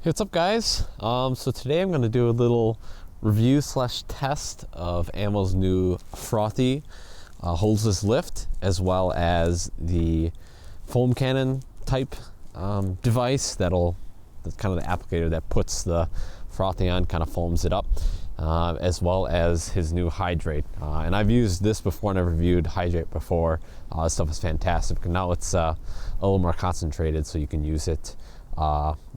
What's up, guys? So today I'm going to do a little review slash test of Ammo's new FROTHe Hoseless Lift, as well as the foam cannon type device that's kind of the applicator that puts the FROTHe on, kind of foams it up, as well as his new hydrate. And I've used this before, never reviewed hydrate before. This stuff is fantastic. And now it's a little more concentrated, so you can use it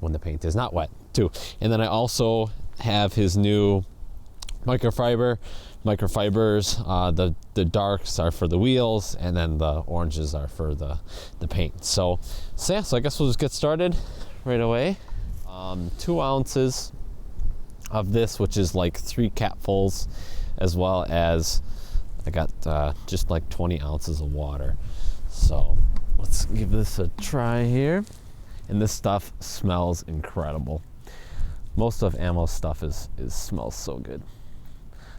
when the paint is not wet too. And then I also have his new microfibers. The darks are for the wheels, and then the oranges are for the paint. So I guess we'll just get started right away. 2 ounces of this, which is like 3 capfuls, as well as I got just like 20 ounces of water. So let's give this a try here. And this stuff smells incredible. Most of Ammo's stuff smells so good.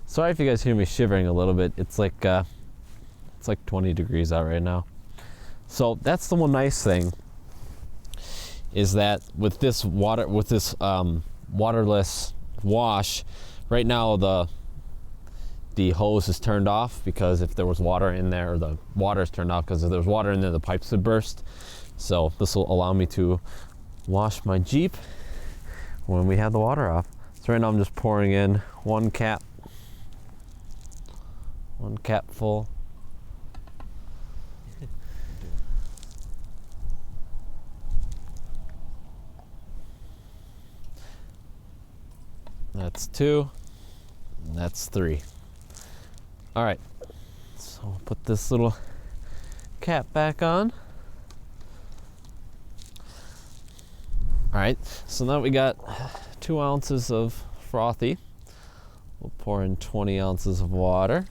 Sorry if you guys hear me shivering a little bit. It's like 20 degrees out right now. So that's the one nice thing, is that with this waterless wash, right now the hose is turned off, because if there was water in there, or the water is turned off because if there's water in there, the pipes would burst. So this will allow me to wash my Jeep when we have the water off. So right now I'm just pouring in one cap full. That's 2, and that's 3. All right, so I'll put this little cap back on. All right, so now we got 2 ounces of FROTHe. We'll pour in 20 ounces of water.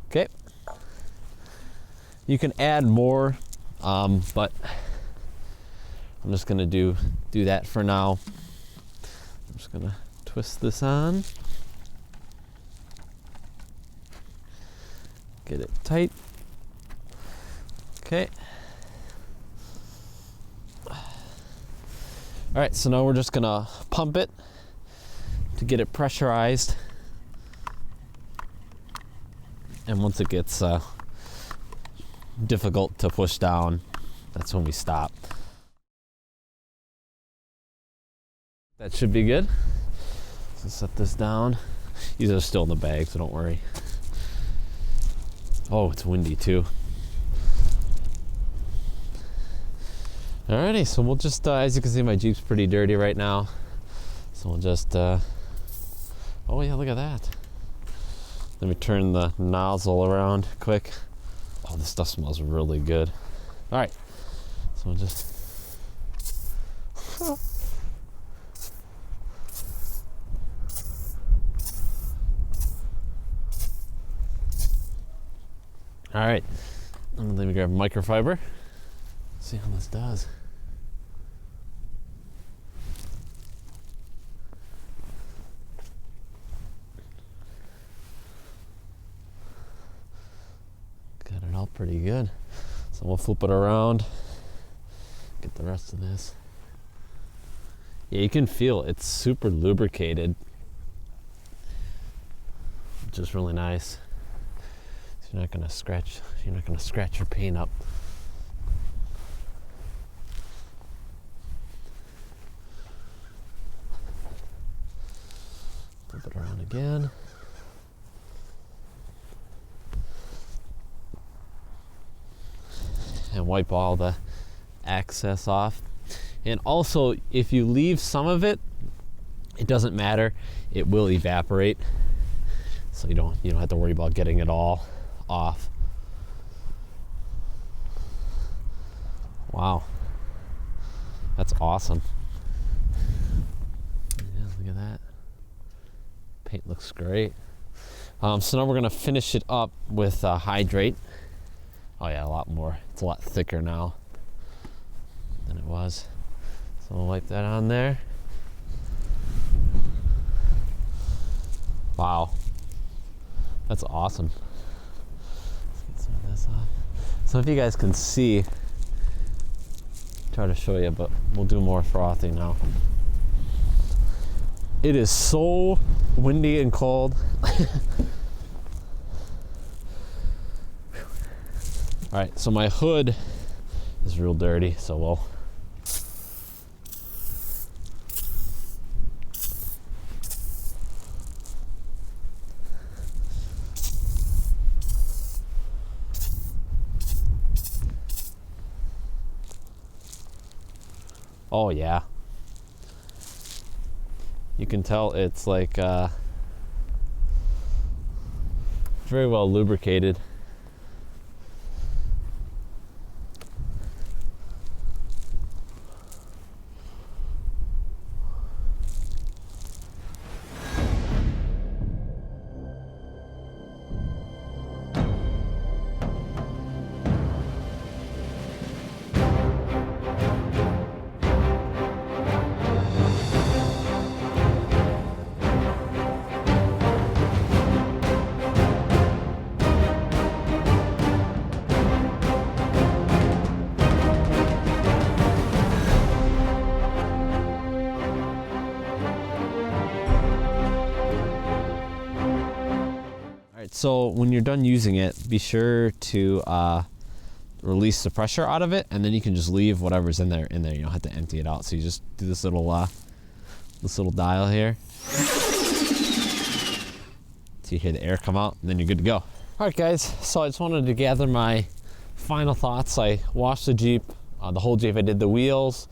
Okay. You can add more, but I'm just gonna do that for now. I'm just gonna twist this on. Get it tight. Okay. All right, so now we're just gonna pump it to get it pressurized. And once it gets difficult to push down, that's when we stop. That should be good. So set this down. These are still in the bag, so don't worry. Oh, it's windy too. Alrighty, so we'll just, as you can see, my Jeep's pretty dirty right now. So we'll just, oh yeah, look at that. Let me turn the nozzle around quick. Oh, this stuff smells really good. Alright, so we'll just, alright, and let me grab a microfiber. See how this does. Got it all pretty good. So we'll flip it around, get the rest of this. Yeah, you can feel it's super lubricated, which is really nice. So you're not gonna scratch your paint up. Flip it around again. And wipe all the excess off. And also, if you leave some of it, it doesn't matter. It will evaporate. So you don't have to worry about getting it all off. Wow. That's awesome. Yeah, look at that. Paint looks great. So now we're gonna finish it up with hydrate. Oh yeah, a lot more. It's a lot thicker now than it was. So we'll wipe that on there. Wow, that's awesome. Let's get some of this off. So if you guys can see, try to show you, but we'll do more frothy now. It is so windy and cold. All right, so my hood is real dirty, so we'll oh yeah. You can tell it's like very well lubricated. So when you're done using it, be sure to release the pressure out of it, and then you can just leave whatever's in there. You don't have to empty it out. So you just do this little dial here. So you hear the air come out, and then you're good to go. All right, guys. So I just wanted to gather my final thoughts. I washed the Jeep, the whole Jeep. I did the wheels,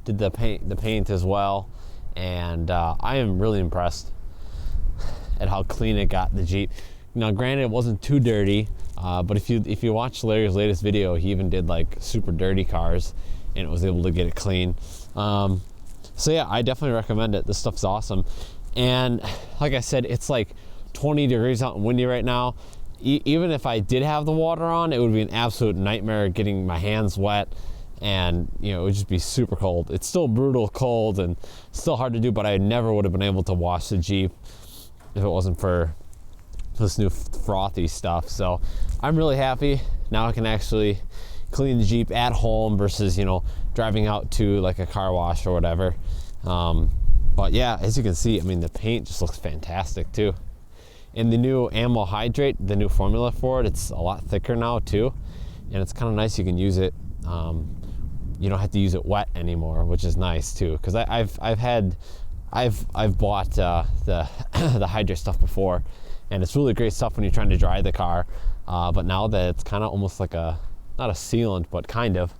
did the paint as well, and I am really impressed at how clean it got the Jeep. Now, granted, it wasn't too dirty, but if you watch Larry's latest video, he even did like super dirty cars, and it was able to get it clean. So yeah, I definitely recommend it. This stuff's awesome. And like I said, it's like 20 degrees out and windy right now. Even if I did have the water on, it would be an absolute nightmare getting my hands wet, and it would just be super cold. It's still brutal cold and still hard to do, but I never would have been able to wash the Jeep if it wasn't for this new frothy stuff. So I'm really happy. Now I can actually clean the Jeep at home versus driving out to like a car wash or whatever. But yeah, as you can see, I mean, the paint just looks fantastic too. And the new Ammo Hydrate, the new formula for it, it's a lot thicker now too, and it's kind of nice. You can use it, you don't have to use it wet anymore, which is nice too, because I've bought the the Hydrate stuff before, and it's really great stuff when you're trying to dry the car, but now that it's kind of almost like not a sealant, but kind of,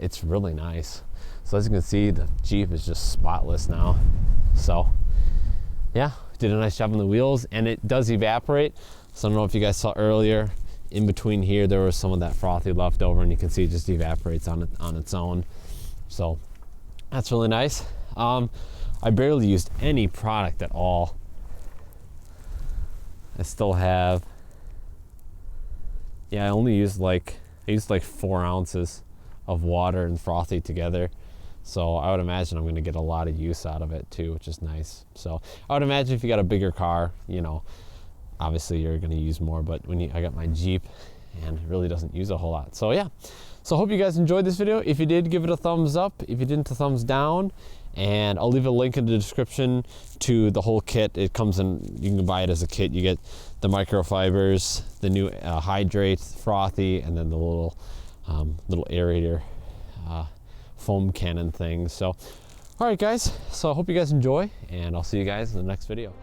it's really nice. So as you can see, the Jeep is just spotless now. So yeah, did a nice job on the wheels, and it does evaporate. So I don't know if you guys saw earlier, in between here there was some of that frothy left over, and you can see it just evaporates on its own. So that's really nice. I barely used any product at all. I still have, yeah, I used like 4 ounces of water and frothy together. So I would imagine I'm going to get a lot of use out of it too, which is nice. So I would imagine if you got a bigger car, obviously you're going to use more, but I got my Jeep, and it really doesn't use a whole lot. So yeah, so I hope you guys enjoyed this video. If you did, give it a thumbs up. If you didn't, a thumbs down. And I'll leave a link in the description to the whole kit. It comes in, you can buy it as a kit. You get the microfibers, the new Hydrate, frothy, and then the little aerator foam cannon thing. So, all right, guys. So I hope you guys enjoy, and I'll see you guys in the next video.